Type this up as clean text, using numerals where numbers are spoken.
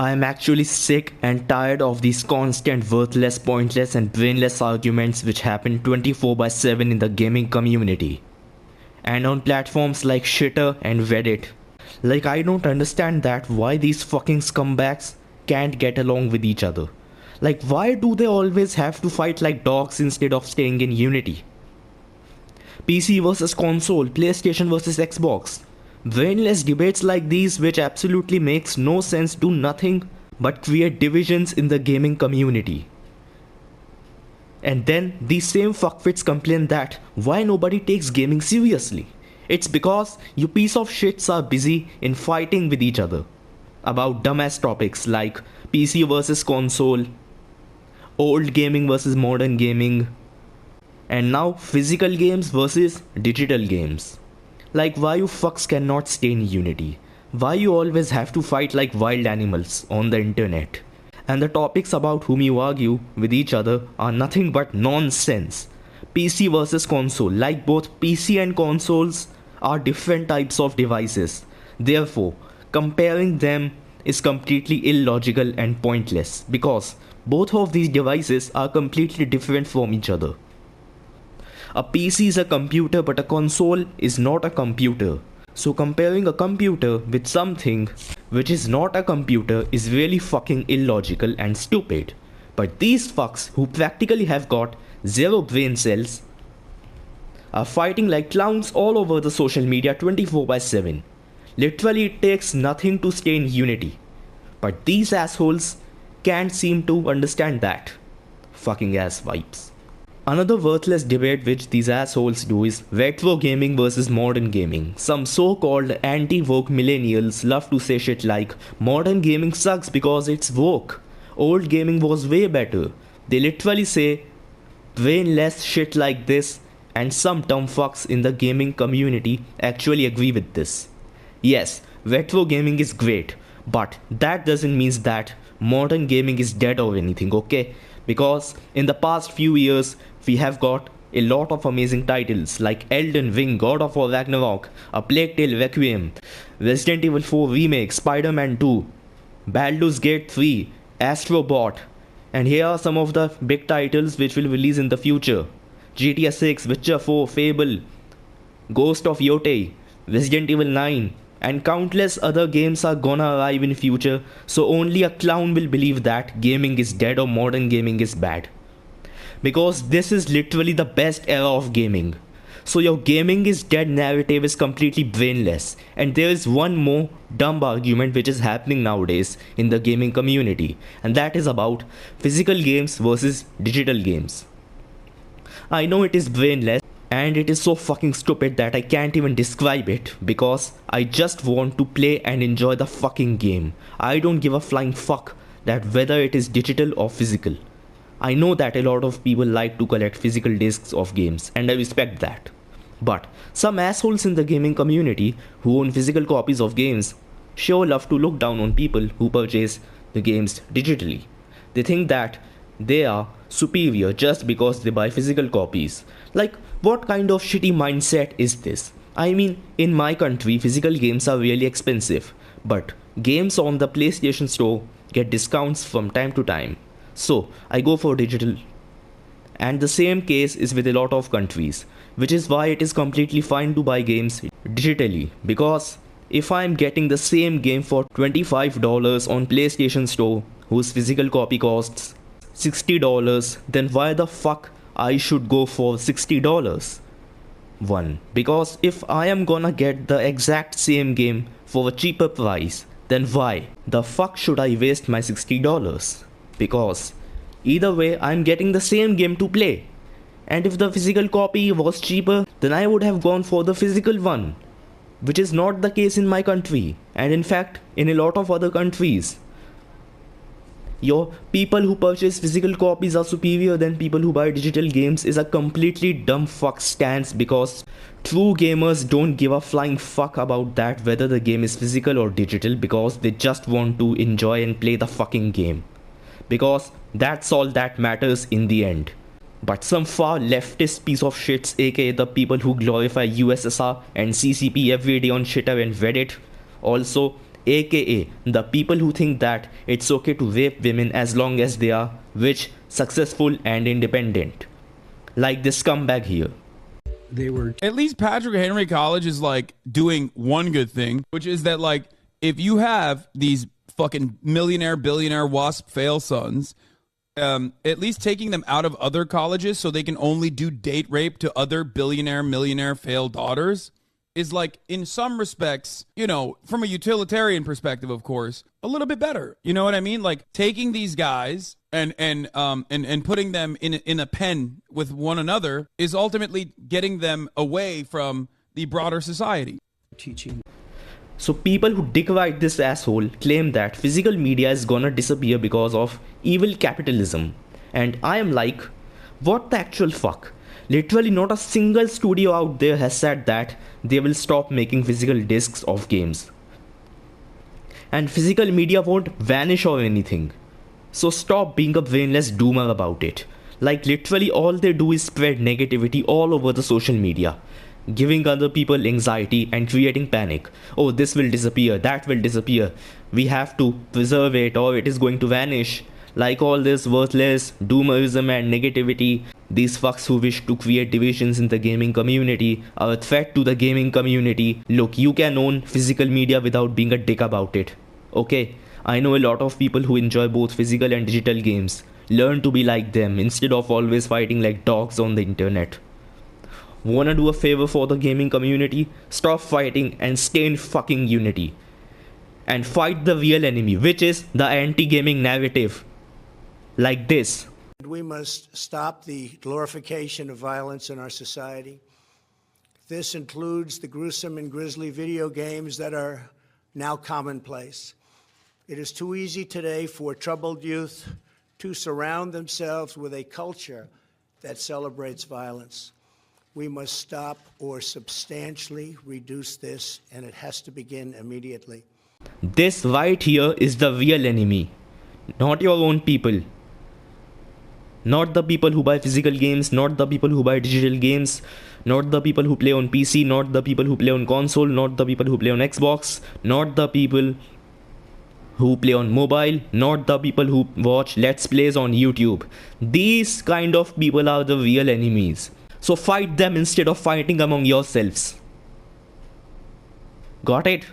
I am actually sick and tired of these constant worthless, pointless and brainless arguments which happen 24/7 in the gaming community. And on platforms like Shitter and Reddit. Like, I don't understand that why these fucking scumbags can't get along with each other. Like, why do they always have to fight like dogs instead of staying in unity? PC versus console, PlayStation versus Xbox. Brainless debates like these, which absolutely makes no sense, do nothing but create divisions in the gaming community. And then these same fuckwits complain that why nobody takes gaming seriously. It's because you piece of shits are busy in fighting with each other about dumbass topics like PC versus console, old gaming versus modern gaming, and now physical games versus digital games. Like, why you fucks cannot stay in unity? Why you always have to fight like wild animals on the internet? And the topics about whom you argue with each other are nothing but nonsense. PC versus console, like both PC and consoles are different types of devices. Therefore, comparing them is completely illogical and pointless because both of these devices are completely different from each other. A PC is a computer, but a console is not a computer. So comparing a computer with something which is not a computer is really fucking illogical and stupid. But these fucks who practically have got zero brain cells are fighting like clowns all over the social media 24/7. Literally, it takes nothing to stay in unity. But these assholes can't seem to understand that. Fucking ass vibes. Another worthless debate which these assholes do is retro gaming versus modern gaming. Some so-called anti-woke millennials love to say shit like modern gaming sucks because it's woke. Old gaming was way better. They literally say brainless shit like this, and some dumb fucks in the gaming community actually agree with this. Yes, retro gaming is great, but that doesn't mean that modern gaming is dead or anything, okay? Because in the past few years, we have got a lot of amazing titles like Elden Ring, God of War Ragnarok, A Plague Tale Requiem, Resident Evil 4 Remake, Spider-Man 2, Baldur's Gate 3, Astro Bot, and here are some of the big titles which will release in the future. GTA 6, Witcher 4, Fable, Ghost of Yotei, Resident Evil 9, and countless other games are gonna arrive in future, so only a clown will believe that gaming is dead or modern gaming is bad. Because this is literally the best era of gaming. So your gaming is dead narrative is completely brainless. And there is one more dumb argument which is happening nowadays in the gaming community, and that is about physical games versus digital games. I know it is brainless, and it is so fucking stupid that I can't even describe it because I just want to play and enjoy the fucking game. I don't give a flying fuck that whether it is digital or physical. I know that a lot of people like to collect physical discs of games, and I respect that. But some assholes in the gaming community who own physical copies of games sure love to look down on people who purchase the games digitally. They think that they are superior just because they buy physical copies. Like, what kind of shitty mindset is this? I mean, in my country, physical games are really expensive, but games on the PlayStation Store get discounts from time to time. So, I go for digital. And the same case is with a lot of countries, which is why it is completely fine to buy games digitally. Because if I am getting the same game for $25 on PlayStation Store, whose physical copy costs $60, then why the fuck I should go for $60? One, because if I am gonna get the exact same game for a cheaper price, then why the fuck should I waste my $60? Because either way I'm getting the same game to play. And if the physical copy was cheaper, then I would have gone for the physical one, which is not the case in my country, and in fact in a lot of other countries. Your people who purchase physical copies are superior than people who buy digital games is a completely dumb fuck stance, because true gamers don't give a flying fuck about that whether the game is physical or digital, because they just want to enjoy and play the fucking game. Because that's all that matters in the end. But some far leftist piece of shits, aka the people who glorify USSR and CCP every day on Shitter and Reddit, also aka the people who think that it's okay to rape women as long as they are rich, successful, and independent. Like this scumbag here. They were At least Patrick Henry College is like doing one good thing, which is that like if you have these fucking millionaire, billionaire, wasp fail sons, at least taking them out of other colleges so they can only do date rape to other billionaire, millionaire fail daughters is like, in some respects, you know, from a utilitarian perspective, of course, a little bit better. You know what I mean? Like taking these guys and putting them in a pen with one another is ultimately getting them away from the broader society. teaching. So people who dick-ride this asshole claim that physical media is gonna disappear because of evil capitalism. And I am like, what the actual fuck? Literally not a single studio out there has said that they will stop making physical discs of games. And physical media won't vanish or anything. So stop being a brainless doomer about it. Like literally all they do is spread negativity all over the social media, giving other people anxiety and creating panic. Oh, this will disappear, that will disappear. We have to preserve it or it is going to vanish. Like all this worthless doomerism and negativity, these fucks who wish to create divisions in the gaming community are a threat to the gaming community. Look, you can own physical media without being a dick about it. Okay, I know a lot of people who enjoy both physical and digital games. Learn to be like them instead of always fighting like dogs on the internet. Wanna do a favor for the gaming community? Stop fighting and stay in fucking unity. And fight the real enemy, which is the anti-gaming narrative. Like this. We must stop the glorification of violence in our society. This includes the gruesome and grisly video games that are now commonplace. It is too easy today for troubled youth to surround themselves with a culture that celebrates violence. We must stop or substantially reduce this, and it has to begin immediately. This right here is the real enemy. Not your own people. Not the people who buy physical games, not the people who buy digital games, not the people who play on PC, not the people who play on console, not the people who play on Xbox, not the people who play on mobile, not the people who watch Let's Plays on YouTube. These kind of people are the real enemies. So fight them instead of fighting among yourselves. Got it?